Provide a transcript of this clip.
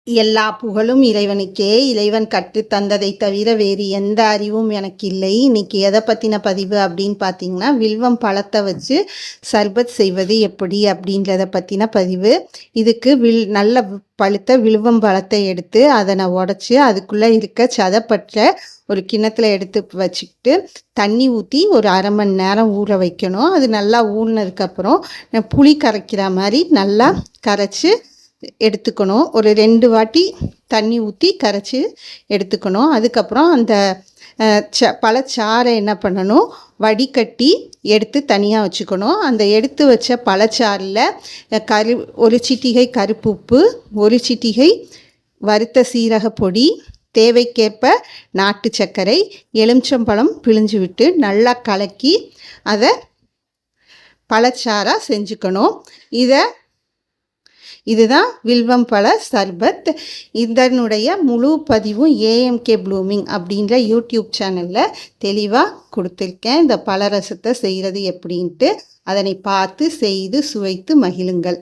எல்லா புகழும் இறைவனுக்கே. இறைவன் கற்றுத் தந்ததை தவிர வேறு எந்த அறிவும் எனக்கு இல்லை. இன்னைக்கு எதை பற்றின பதிவு அப்படின்னு பார்த்தீங்கன்னா, வில்வம் பழத்தை வச்சு சர்பத் செய்வது எப்படி அப்படின்றத பற்றின பதிவு. இதுக்கு நல்ல பழுத்த வில்வம் பழத்தை எடுத்து அதை நான் உடச்சி அதுக்குள்ளே இருக்க சதைப்பற்ற ஒரு கிண்ணத்தில் எடுத்து வச்சுக்கிட்டு தண்ணி ஊற்றி ஒரு அரை மணி நேரம் ஊற வைக்கணும். அது நல்லா ஊறினதுக்கப்புறம் புளி கரைக்கிற மாதிரி நல்லா கரைச்சி எடுத்துக்கணும். ஒரு 2 வாட்டி தண்ணி ஊற்றி கரைச்சி எடுத்துக்கணும். அதுக்கப்புறம் அந்த பழச்சாறை என்ன பண்ணணும், வடிகட்டி எடுத்து தனியாக வச்சுக்கணும். அந்த எடுத்து வச்ச பழச்சாறில் ஒரு சிட்டிகை கருப்பு உப்பு, ஒரு சிட்டிகை வறுத்த சீரக பொடி, தேவைக்கேற்ப நாட்டு சர்க்கரை, எலுமிச்சம்பழம் பிழிஞ்சு விட்டு நல்லா கலக்கி அதை பழச்சாறாக செஞ்சுக்கணும். இதுதான் வில்வம் பழ சர்பத். இதனுடைய முழு பதிவும் ஏஎம்கே ப்ளூமிங் அப்படின்ற யூடியூப் சேனலில் தெளிவாக கொடுத்துருக்கேன். இந்த பழ ரசத்தை செய்கிறது எப்படின்ட்டு அதனை பார்த்து செய்து சுவைத்து மகிழுங்கள்.